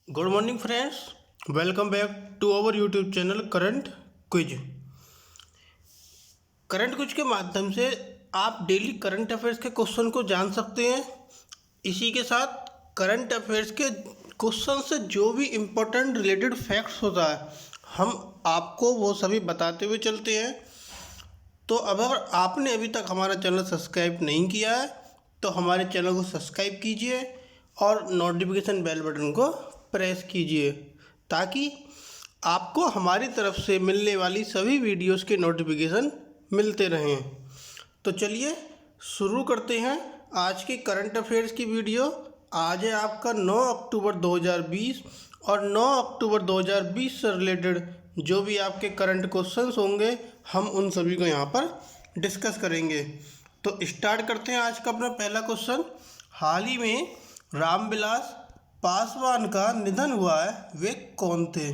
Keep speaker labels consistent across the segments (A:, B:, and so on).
A: Good morning friends, welcome back to our YouTube channel current quiz. Current quiz के माध्यम से आप daily current affairs के question को जान सकते हैं। इसी के साथ करंट अफेयर्स के क्वेश्चन से जो भी इम्पोर्टेंट रिलेटेड फैक्ट्स होता है हम आपको वो सभी बताते हुए चलते हैं। तो अब अगर आपने अभी तक हमारा चैनल सब्सक्राइब नहीं किया है तो हमारे चैनल को सब्सक्राइब कीजिए और नोटिफिकेशन बेल बटन को प्रेस कीजिए ताकि आपको हमारी तरफ से मिलने वाली सभी वीडियोस के नोटिफिकेशन मिलते रहें। तो चलिए शुरू करते हैं आज की करंट अफेयर्स की वीडियो। आज है आपका 9 अक्टूबर 2020 और 9 अक्टूबर 2020 से रिलेटेड जो भी आपके करंट क्वेश्चंस होंगे हम उन सभी को यहाँ पर डिस्कस करेंगे। तो स्टार्ट करते हैं आज का अपना पहला क्वेश्चन। हाल ही में रामविलास पासवान का निधन हुआ है, वे कौन थे?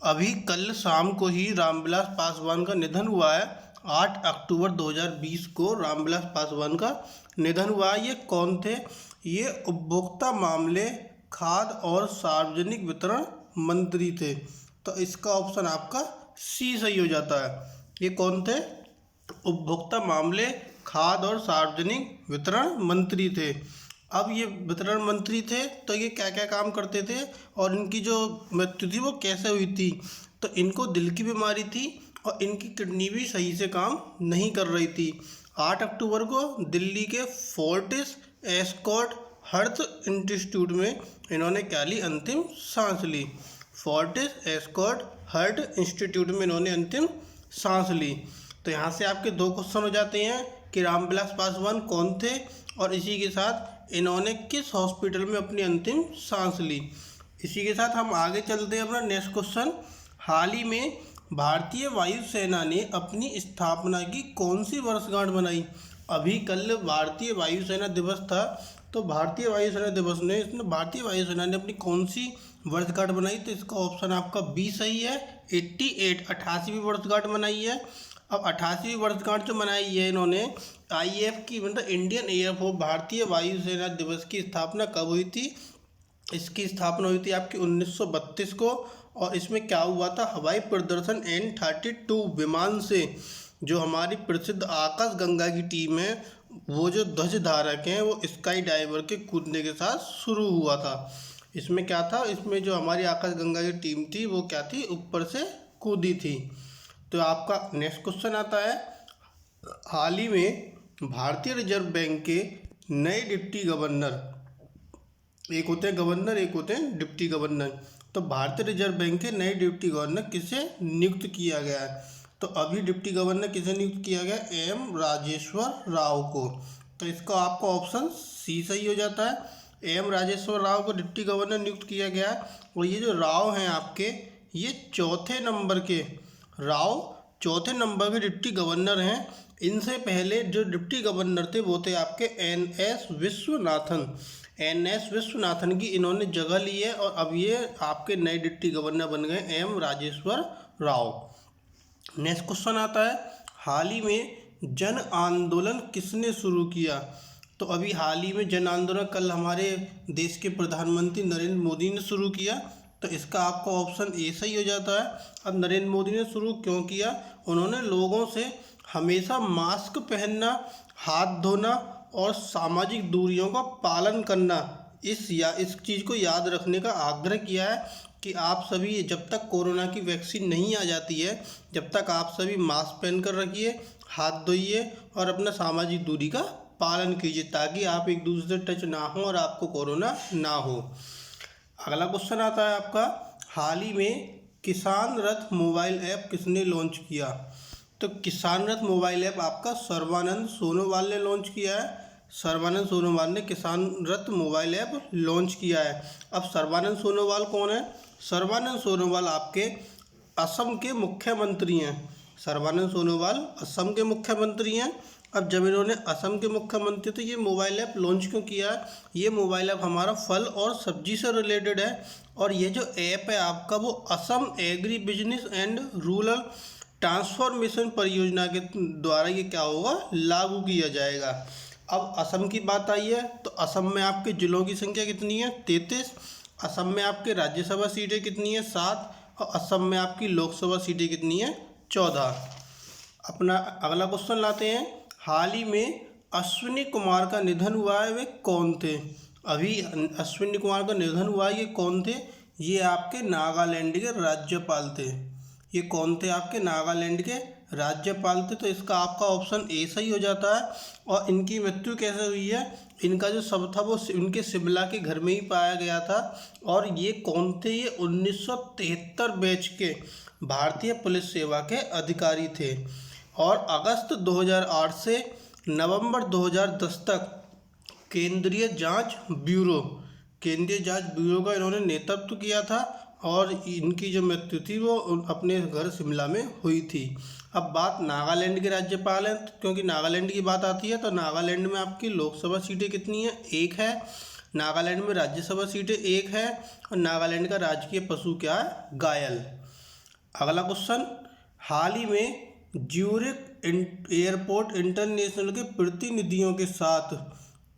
A: अभी कल शाम को ही रामविलास पासवान का निधन हुआ है। 8 अक्टूबर 2020 को रामविलास पासवान का निधन हुआ है। ये कौन थे? ये उपभोक्ता मामले, खाद्य और सार्वजनिक वितरण मंत्री थे। तो इसका ऑप्शन आपका सी सही हो जाता है। ये कौन थे? उपभोक्ता मामले, खाद्य और सार्वजनिक वितरण मंत्री थे। अब ये वितरण मंत्री थे तो ये क्या क्या काम करते थे और इनकी जो मृत्यु थी वो कैसे हुई थी? तो इनको दिल की बीमारी थी और इनकी किडनी भी सही से काम नहीं कर रही थी। 8 अक्टूबर को दिल्ली के फोर्टिस एस्कॉट हर्ट इंस्टीट्यूट में इन्होंने क्या ली? अंतिम सांस ली। फोर्टिस एस्कॉट हर्ट इंस्टीट्यूट में इन्होंने अंतिम सांस ली। तो यहाँ से आपके दो क्वेश्चन हो जाते हैं कि रामविलास पासवान कौन थे और इसी के साथ इन्होंने किस हॉस्पिटल में अपनी अंतिम सांस ली। इसी के साथ हम आगे चलते हैं अपना नेक्स्ट क्वेश्चन। हाल ही में भारतीय वायुसेना ने अपनी स्थापना की कौन सी वर्षगांठ मनाई? अभी कल भारतीय वायुसेना दिवस था। तो भारतीय वायुसेना दिवस ने इसमें भारतीय वायुसेना ने अपनी कौन सी वर्षगांठ बनाई? तो इसका ऑप्शन आपका बी सही है। 88वीं वर्षगांठ मनाई है। अब 88वीं वर्षगांठ जो मनाई है इन्होंने आईएएफ की मतलब इंडियन एयरफोर्स भारतीय वायुसेना दिवस की स्थापना कब हुई थी? इसकी स्थापना हुई थी आपकी 1932 को। और इसमें क्या हुआ था? हवाई प्रदर्शन N-32 विमान से जो हमारी प्रसिद्ध आकाश गंगा की टीम है वो जो ध्वज धारक हैं वो स्काई डाइवर के कूदने के साथ शुरू हुआ था। इसमें क्या था? इसमें जो हमारी आकाश गंगा की टीम थी वो क्या थी? ऊपर से कूदी थी। तो आपका नेक्स्ट क्वेश्चन आता है। हाल ही में भारतीय रिजर्व बैंक के नए डिप्टी गवर्नर, एक होते हैं गवर्नर एक होते हैं डिप्टी गवर्नर, तो भारतीय रिजर्व बैंक के नए डिप्टी गवर्नर किसे नियुक्त किया गया है? तो अभी डिप्टी गवर्नर किसे नियुक्त किया गया? एम राजेश्वर राव को। तो इसका आपका ऑप्शन सी सही हो जाता है। एम राजेश्वर राव को डिप्टी गवर्नर नियुक्त किया गया है। और ये जो राव हैं आपके ये चौथे नंबर के डिप्टी गवर्नर हैं। इनसे पहले जो डिप्टी गवर्नर थे वो थे आपके एन.एस. विश्वनाथन की इन्होंने जगह ली है और अब ये आपके नए डिप्टी गवर्नर बन गए M Rajeshwar Rao. Next question आता है। हाल ही में जन आंदोलन किसने शुरू किया? तो अभी हाल ही में जन आंदोलन कल हमारे देश के प्रधानमंत्री नरेंद्र मोदी ने शुरू किया। तो इसका आपका ऑप्शन ए सही हो जाता है। अब नरेंद्र मोदी ने शुरू क्यों किया? उन्होंने लोगों से हमेशा मास्क पहनना, हाथ धोना और सामाजिक दूरियों का पालन करना इस चीज़ को याद रखने का आग्रह किया है कि आप सभी जब तक कोरोना की वैक्सीन नहीं आ जाती है जब तक आप सभी मास्क पहन कर रखिए, हाथ धोइए और अपना सामाजिक दूरी का पालन कीजिए ताकि आप एक दूसरे से टच ना हो और आपको कोरोना ना हो। अगला क्वेश्चन आता है आपका। हाल ही में किसान रथ मोबाइल ऐप किसने लॉन्च किया? तो किसान रथ मोबाइल ऐप आपका सर्बानंद सोनोवाल ने लॉन्च किया है। सर्बानंद सोनोवाल ने किसान रथ मोबाइल ऐप लॉन्च किया है। अब सर्बानंद सोनोवाल कौन है? सर्बानंद सोनोवाल आपके असम के मुख्यमंत्री हैं। सर्बानंद सोनोवाल असम के मुख्यमंत्री हैं। अब जब इन्होंने असम के मुख्यमंत्री तो ये मोबाइल ऐप लॉन्च क्यों किया है? ये मोबाइल ऐप हमारा फल और सब्जी से रिलेटेड है और ये जो ऐप है आपका वो Assam agri business and rural transformation परियोजना के द्वारा ये क्या होगा? लागू किया जाएगा। अब असम की बात आई है तो असम में आपके जिलों की संख्या कितनी है? 33। असम में आपके राज्यसभा सीटें कितनी है? 7। और असम में आपकी लोकसभा सीटें कितनी है? 14। अपना अगला क्वेश्चन लाते हैं। हाल ही में अश्विनी कुमार का निधन हुआ है, वे कौन थे? अभी अश्विनी कुमार का निधन हुआ है, ये कौन थे? ये आपके नागालैंड के राज्यपाल थे। ये कौन थे? आपके नागालैंड के राज्यपाल थे। तो इसका आपका ऑप्शन ए सही हो जाता है। और इनकी मृत्यु कैसे हुई है? इनका जो शव था वो इनके शिमला के घर में ही पाया गया था। और ये कौन थे? ये 1973 बैच के भारतीय पुलिस सेवा के अधिकारी थे। और अगस्त 2008 से नवंबर 2010 तक केंद्रीय जांच ब्यूरो का इन्होंने नेतृत्व किया था। और इनकी जो मृत्यु थी वो अपने घर शिमला में हुई थी। अब बात नागालैंड के राज्यपाल हैं, क्योंकि नागालैंड की बात आती है तो नागालैंड में आपकी लोकसभा सीटें कितनी है? 1 है। नागालैंड में राज्यसभा सीटें 1 है। और नागालैंड का राजकीय पशु क्या है? गायल। अगला क्वेश्चन, हाल ही में ज्यूरिख एयरपोर्ट इंटरनेशनल के प्रतिनिधियों के साथ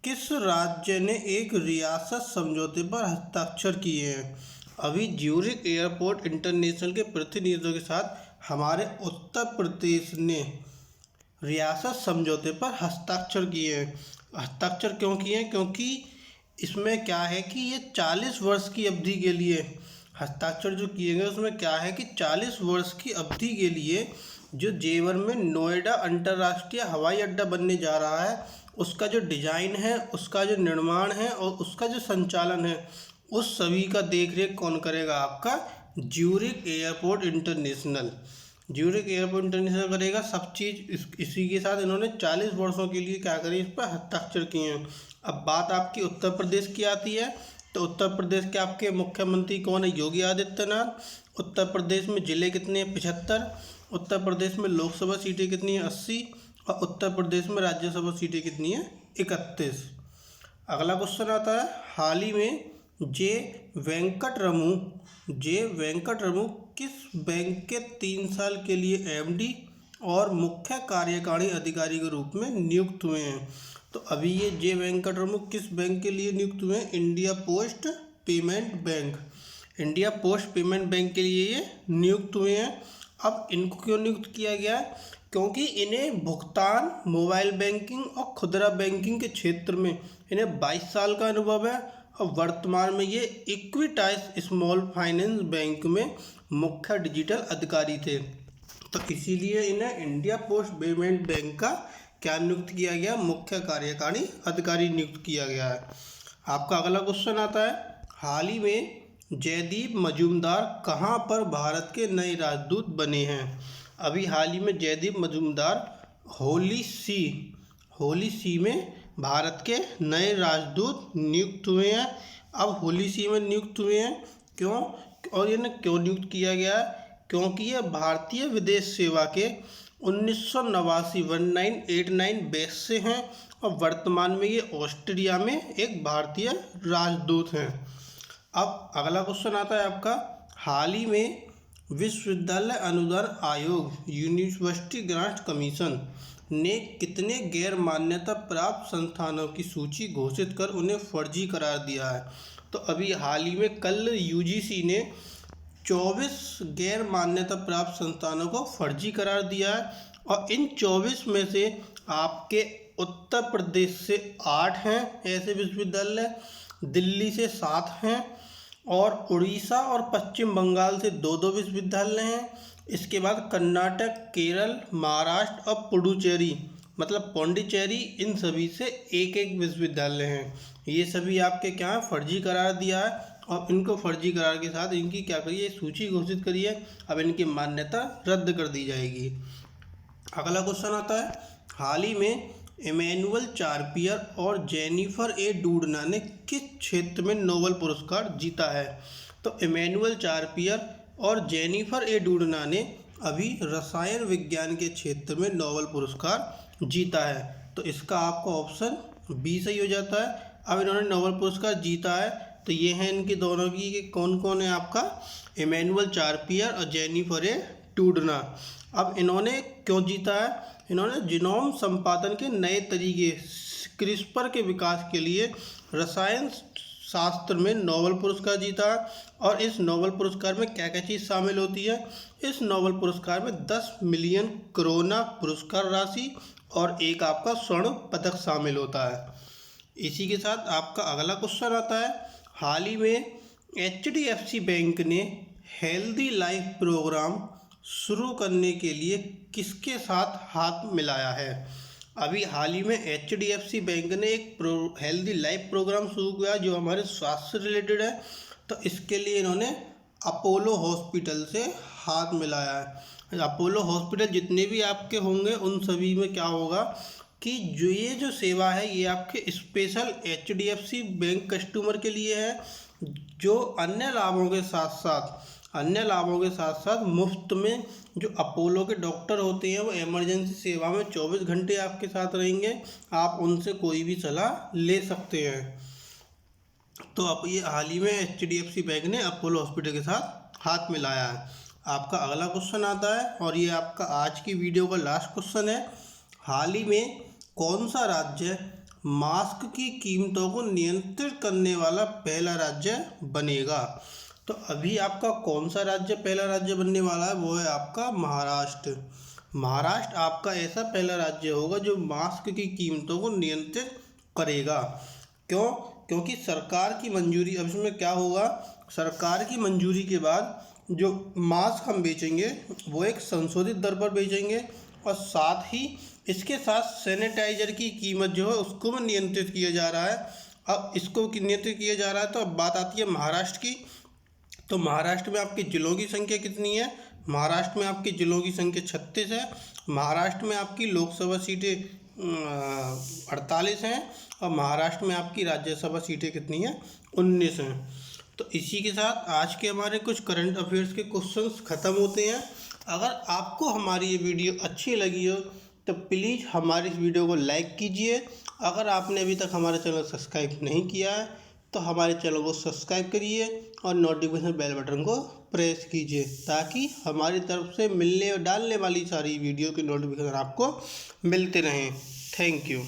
A: किस राज्य ने एक रियासत समझौते पर हस्ताक्षर किए हैं? अभी ज्यूरिख एयरपोर्ट इंटरनेशनल के प्रतिनिधियों के साथ हमारे उत्तर प्रदेश ने रियासत समझौते पर हस्ताक्षर किए हैं। हस्ताक्षर क्यों किए हैं? क्योंकि इसमें क्या है कि ये 40 वर्ष की अवधि के लिए हस्ताक्षर जो किए गए, उसमें क्या है कि 40 वर्ष की अवधि के लिए जो जेवर में नोएडा अंतर्राष्ट्रीय हवाई अड्डा बनने जा रहा है, उसका जो डिज़ाइन है, उसका जो निर्माण है और उसका जो संचालन है, उस सभी का देखरेख कौन करेगा? आपका Zurich airport international. Zurich airport international करेगा सब चीज़। इसी के साथ इन्होंने 40 वर्षों के लिए क्या करें? इस पर हस्ताक्षर किए हैं। अब बात आपकी उत्तर प्रदेश की आती है। तो उत्तर प्रदेश के आपके मुख्यमंत्री कौन है? योगी आदित्यनाथ। उत्तर प्रदेश में ज़िले कितने हैं? 75। उत्तर प्रदेश में लोकसभा सीटें कितनी हैं? 80। और उत्तर प्रदेश में राज्यसभा सीटें कितनी हैं? 31। अगला क्वेश्चन आता है, हाल ही में जे वेंकटरमू किस बैंक के 3 साल के लिए एमडी और मुख्य कार्यकारी अधिकारी के रूप में नियुक्त हुए हैं? तो अभी ये जे वेंकटरमू किस बैंक के लिए नियुक्त हुए हैं? India post payment bank. India post payment bank के लिए ये नियुक्त हुए हैं। अब इनको क्यों नियुक्त किया गया है? क्योंकि इन्हें भुगतान, मोबाइल बैंकिंग और खुदरा बैंकिंग के क्षेत्र में इन्हें 22 साल का अनुभव है। और वर्तमान में ये इक्विटाइज स्मॉल फाइनेंस बैंक में मुख्य डिजिटल अधिकारी थे। तो इसीलिए इन्हें इंडिया पोस्ट पेमेंट बैंक का क्या नियुक्त किया गया? मुख्य कार्यकारी अधिकारी नियुक्त किया गया है। आपका अगला क्वेश्चन आता है, हाल ही में जयदीप मजूमदार कहाँ पर भारत के नए राजदूत बने हैं? अभी हाल ही में जयदीप मजूमदार होली सी में भारत के नए राजदूत नियुक्त हुए हैं। अब होली सी में नियुक्त हुए हैं क्यों? और इन्हें क्यों नियुक्त किया गया है? क्योंकि ये भारतीय विदेश सेवा के 1989 बैच से हैं। और वर्तमान में ये ऑस्ट्रेलिया में एक भारतीय राजदूत हैं। अब अगला क्वेश्चन आता है आपका, हाल ही में विश्वविद्यालय अनुदान आयोग यूनिवर्सिटी ग्रांट्स कमीशन ने कितने गैर मान्यता प्राप्त संस्थानों की सूची घोषित कर उन्हें फर्जी करार दिया है? तो अभी हाल ही में कल यूजीसी ने 24 गैर मान्यता प्राप्त संस्थानों को फर्जी करार दिया है। और इन 24 में से आपके उत्तर प्रदेश से 8 हैं ऐसे विश्वविद्यालय, दिल्ली से 7 हैं और उड़ीसा और पश्चिम बंगाल से 2-2 विश्वविद्यालय हैं। इसके बाद कर्नाटक, केरल, महाराष्ट्र और पुडुचेरी मतलब पौंडीचेरी, इन सभी से 1-1 विश्वविद्यालय हैं। ये सभी आपके क्या है? फर्जी करार दिया है। और इनको फर्जी करार के साथ इनकी क्या करिए? सूची घोषित करिए। अब इनकी मान्यता रद्द कर दी जाएगी। अगला क्वेश्चन आता है, हाल ही में इमैनुअल चार्पियर और जेनिफर ए डूडना ने किस क्षेत्र में नोबेल पुरस्कार जीता है? तो इमैनुअल चार्पियर और जेनिफर ए डूडना ने अभी रसायन विज्ञान के क्षेत्र में नोबेल पुरस्कार जीता है। तो इसका आपका ऑप्शन बी सही हो जाता है। अब इन्होंने नोबेल पुरस्कार जीता है तो ये हैं इनके दोनों की कि कौन कौन है आपका? इमैनुअल चार्पियर और जेनिफर ए डूडना। अब इन्होंने क्यों जीता है? इन्होंने जीनोम संपादन के नए तरीके क्रिस्पर के विकास के लिए रसायन शास्त्र में नोबेल पुरस्कार जीता है। और इस नोबेल पुरस्कार में क्या क्या चीज़ शामिल होती है? इस नोबेल पुरस्कार में 10 मिलियन कोरोना पुरस्कार राशि और एक आपका स्वर्ण पदक शामिल होता है। इसी के साथ आपका अगला क्वेश्चन आता है, हाल ही में HDFC बैंक ने हेल्दी लाइफ प्रोग्राम शुरू करने के लिए किसके साथ हाथ मिलाया है? अभी हाल ही में HDFC बैंक ने एक हेल्दी लाइफ प्रोग्राम शुरू किया जो हमारे स्वास्थ्य से रिलेटेड है। तो इसके लिए इन्होंने अपोलो हॉस्पिटल से हाथ मिलाया है। अपोलो हॉस्पिटल जितने भी आपके होंगे उन सभी में क्या होगा कि ये जो सेवा है ये आपके स्पेशल HDFC बैंक कस्टमर के लिए है, जो अन्य लाभों के साथ साथ मुफ्त में जो अपोलो के डॉक्टर होते हैं वो इमरजेंसी सेवा में 24 घंटे आपके साथ रहेंगे। आप उनसे कोई भी सलाह ले सकते हैं। तो अब ये हाल ही में HDFC बैंक ने अपोलो हॉस्पिटल के साथ हाथ मिलाया है। आपका अगला क्वेश्चन आता है और ये आपका आज की वीडियो का लास्ट क्वेश्चन है, हाल ही में कौन सा राज्य मास्क की कीमतों को नियंत्रित करने वाला पहला राज्य बनेगा? तो अभी आपका कौन सा राज्य पहला राज्य बनने वाला है? वो है आपका महाराष्ट्र। महाराष्ट्र आपका ऐसा पहला राज्य होगा जो मास्क की कीमतों को नियंत्रित करेगा। क्यों? क्योंकि सरकार की मंजूरी, अब इसमें क्या होगा, सरकार की मंजूरी के बाद जो मास्क हम बेचेंगे वो एक संशोधित दर पर बेचेंगे और साथ ही इसके साथ सैनिटाइजर की कीमत जो है उसको भी नियंत्रित किया जा रहा है। अब इसको नियंत्रित किया जा रहा है तो अब बात आती है महाराष्ट्र की। तो महाराष्ट्र में आपके जिलों की संख्या कितनी है? महाराष्ट्र में आपके जिलों की संख्या 36 है। महाराष्ट्र में आपकी लोकसभा सीटें 48 हैं और महाराष्ट्र में आपकी राज्यसभा सीटें कितनी हैं? 19 हैं। तो इसी के साथ आज के हमारे कुछ करंट अफेयर्स के क्वेश्चंस ख़त्म होते हैं। अगर आपको हमारी ये वीडियो अच्छी लगी हो तो प्लीज़ हमारी इस वीडियो को लाइक कीजिए। अगर आपने अभी तक हमारा चैनल सब्सक्राइब नहीं किया है तो हमारे चैनल को सब्सक्राइब करिए और नोटिफिकेशन बेल बटन को प्रेस कीजिए ताकि हमारी तरफ से डालने वाली सारी वीडियो के नोटिफिकेशन आपको मिलते रहें। Thank you.